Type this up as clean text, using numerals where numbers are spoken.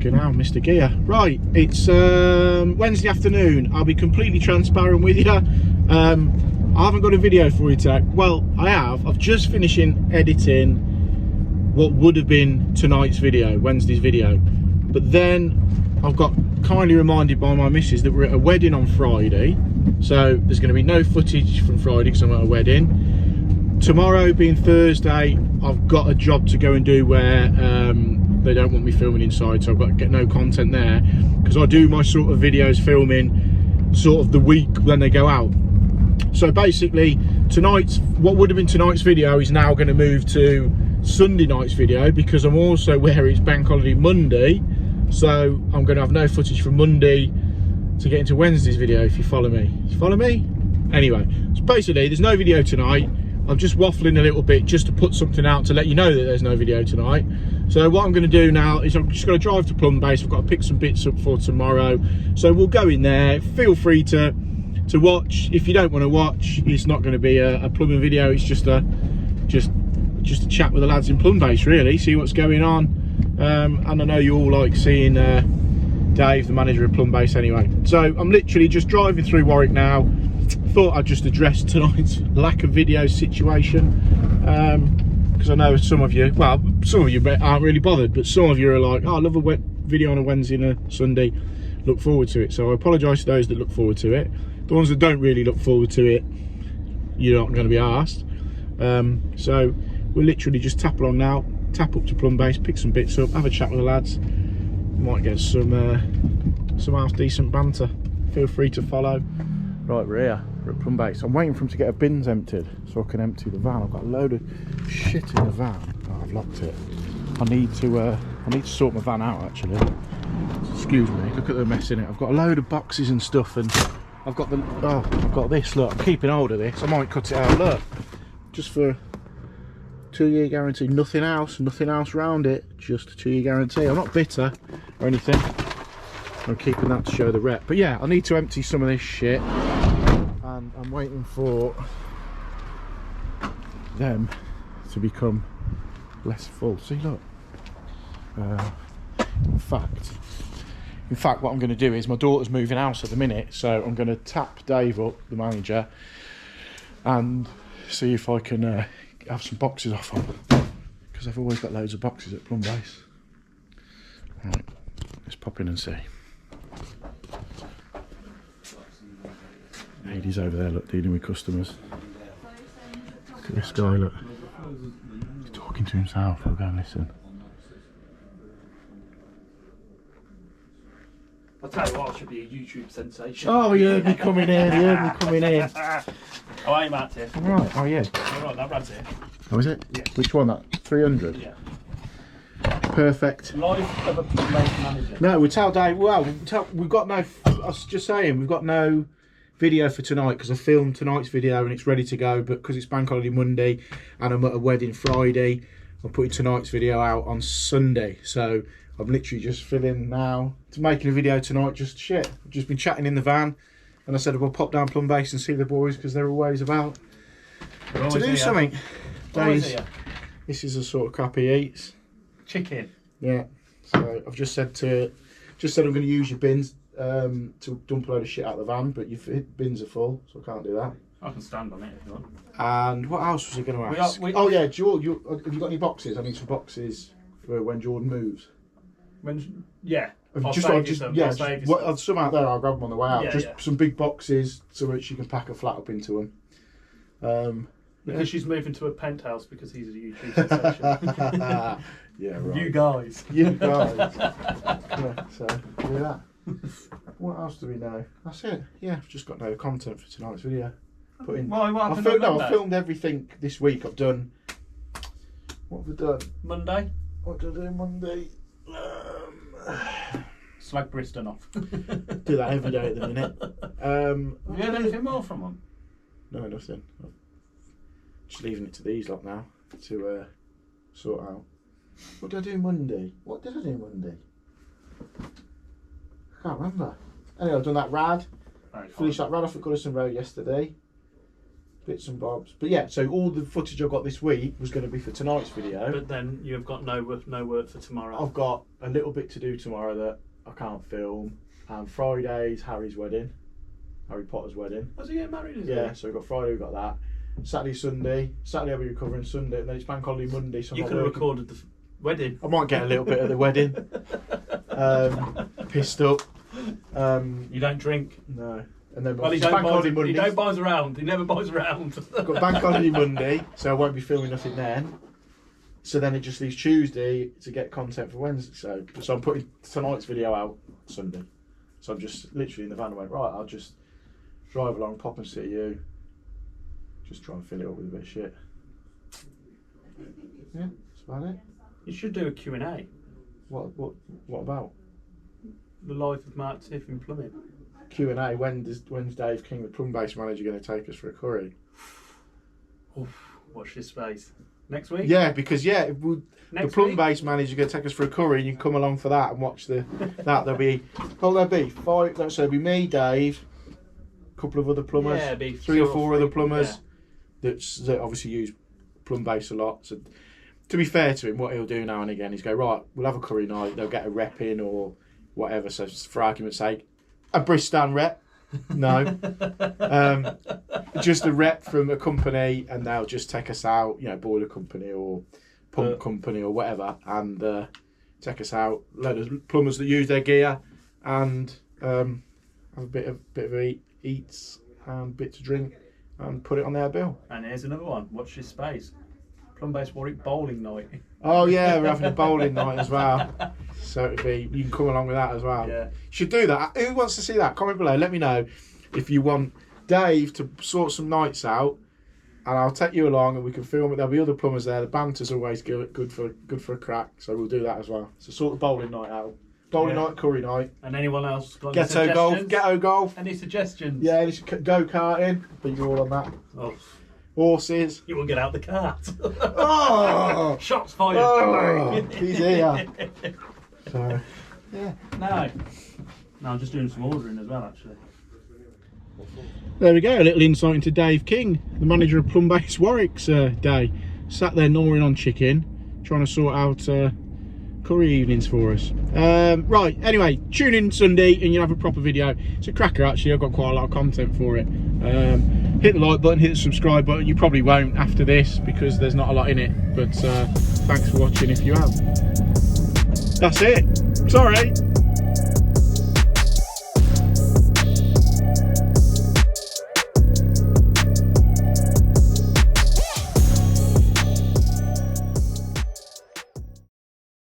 Fucking hell, Mr. Gear. Right, it's Wednesday afternoon. I'll be completely transparent with you. I haven't got a video for you today. Well, I have. I've just finishing editing what would have been tonight's video, Wednesday's video. But then I've got kindly reminded by my missus that we're at a wedding on Friday. So there's going to be no footage from Friday because I'm at a wedding. Tomorrow being Thursday, I've got a job to go and do where they don't want me filming inside, so I've got to get no content there because I do my sort of videos filming sort of the week when they go out. So basically tonight's, what would have been tonight's video is now going to move to Sunday night's video because I'm also where it's bank holiday Monday, so I'm going to have no footage from Monday to get into Wednesday's video, if you follow me. You follow me? Anyway, so basically there's no video tonight. I'm just waffling a little bit just to put something out to let you know that there's no video tonight. So what I'm going to do now is I'm just going to drive to PLUMBASE. I've got to pick some bits up for tomorrow, so we'll go in there. Feel free to watch. If you don't want to watch, it's not going to be a plumbing video. It's just a chat with the lads in PLUMBASE, really, see what's going on. And I know you all like seeing Dave, the manager of PLUMBASE, anyway. So I'm literally just driving through Warwick now. Thought I'd just address tonight's lack of video situation, because I know some of you, well, some of you aren't really bothered, but some of you are like, oh, I love a video on a Wednesday and a Sunday, look forward to it. So I apologise to those that look forward to it. The ones that don't really look forward to it, you're not going to be asked. So we'll literally just tap along now, tap up to PLUMBASE, pick some bits up, have a chat with the lads, might get some half decent banter. Feel free to follow. Right, we're here, we're at PLUMBASE. I'm waiting for him to get a bins emptied so I can empty the van. I've got a load of shit in the van. Oh, I've locked it. I need to sort my van out, actually. Excuse me, look at the mess in it. I've got a load of boxes and stuff, and I've got I've got this, look, I'm keeping hold of this. I might cut it out, look, just for 2-year guarantee, nothing else round it, just a 2-year guarantee. I'm not bitter or anything, I'm keeping that to show the rep. But yeah, I need to empty some of this shit, and I'm waiting for them to become less full. See, look, in fact what I'm going to do is, my daughter's moving house at the minute, so I'm going to tap Dave up, the manager, and see if I can have some boxes off him, because I've always got loads of boxes at PLUMBASE. Right, let's pop in and see. Lady's over there, look, dealing with customers. Look at this guy, look, he's talking to himself. I'll go and listen. I'll tell you what, I should be a YouTube sensation. Oh, you heard me coming in, you heard me coming in. How are you, Matt, Tiff? All right, how are you? All right, that rad's here. Oh, is it? Yeah. Which one, that 300? Yeah. Perfect. Life of a PLUMBASE manager. No, we tell Dave, well, we've got no, I was just saying, we've got no video for tonight because I filmed tonight's video and it's ready to go, but because it's bank holiday Monday and I'm at a wedding Friday, I'm putting tonight's video out on Sunday. So I'm literally just filling now to making a video tonight, just shit. I've just been chatting in the van and I said we'll pop down PLUMBASE and see the boys because they're always about to do something. Days, this is the sort of crap he eats. Chicken. Yeah. So I've just said I'm going to use your bins to dump a load of shit out of the van, but your bins are full, so I can't do that. I can stand on it if you want. And what else was he going to ask? Oh yeah, have you got any boxes? I need some boxes for when Jordan moves. Yeah. I'll save you some out there, I'll grab them on the way out. Yeah, some big boxes so that she can pack a flat up into them. Because she's moving to a penthouse because he's a YouTube sensation. Yeah, right. You guys. Yeah, so do that. What else do we know? That's it. Yeah, I've just got no content for tonight's video. I filmed everything this week. I've done. What have I done? Monday. What did I do Monday? Slag Briston off. Do that every day at the minute. Have you heard anything more from them? No, nothing. I'm just leaving it to these lot now to sort out. What did I do Monday? I can't remember. Anyway, I've done that rad. Finished that rad off at Goodison Road yesterday. bits and bobs. But yeah, so all the footage I got this week was going to be for tonight's video. But then you've got no work for tomorrow. I've got a little bit to do tomorrow that I can't film. And Friday's Harry Potter's wedding. Was he getting married? Yeah, so we've got Friday, we've got that. Saturday, Sunday. Saturday I'll be recovering Sunday, and then it's bank holiday Monday. So you could have recorded the wedding. I might get a little bit of the wedding. Pissed up. You don't drink. No. And then Well, he bank holiday don't Monday. buys around. He never buys around. I've got bank holiday Monday, so I won't be filming nothing then. So then it just leaves Tuesday to get content for Wednesday. So I'm putting tonight's video out Sunday. So I'm just literally in the van and went, right, I'll just drive along, pop and sit you. Just try and fill it up with a bit of shit. Yeah, that's about it. You should do a Q&A. What about? The life of Mark Tiff in plumbing. Q&A, when's Dave King, the PLUMBASE manager, going to take us for a curry? Oof, watch this space. Next week? Yeah, because the Next PLUMBASE manager is going to take us for a curry, and you can come along for that and watch that. There'll be five. So there'll be me, Dave, a couple of other plumbers, Yeah, be three or four other plumbers yeah. that obviously use PLUMBASE a lot. So to be fair to him, what he'll do now and again is go, right, we'll have a curry night. They'll get a rep in or whatever. So for argument's sake, a Bristan rep. No, just a rep from a company, and they'll just take us out, boiler company or pump company or whatever, and take us out. Let us plumbers that use their gear, and have a bit of eats and bit to drink, and put it on their bill. And here's another one. Watch this space. PLUMBASE Warwick bowling night. Oh yeah, we're having a bowling night as well. So it'd be, you can come along with that as well. Yeah. You should do that. Who wants to see that? Comment below. Let me know if you want Dave to sort some nights out, and I'll take you along and we can film it. There'll be other plumbers there. The banter's always good for a crack. So we'll do that as well. So sort the bowling night out. Bowling night, curry night. And anyone else got Ghetto golf. Any suggestions? Yeah, go karting. But you're all on that. Oh. Horses. You will get out the cart. Oh! Shots fired. Oh, he's here. So, yeah. No, I'm just doing some ordering as well, actually. There we go, a little insight into Dave King, the manager of PLUMBASE Warwick's day. Sat there gnawing on chicken, trying to sort out curry evenings for us. Right, anyway, tune in Sunday and you'll have a proper video. It's a cracker actually, I've got quite a lot of content for it. Hit the like button, hit the subscribe button. You probably won't after this because there's not a lot in it, but thanks for watching if you have. That's it. Sorry.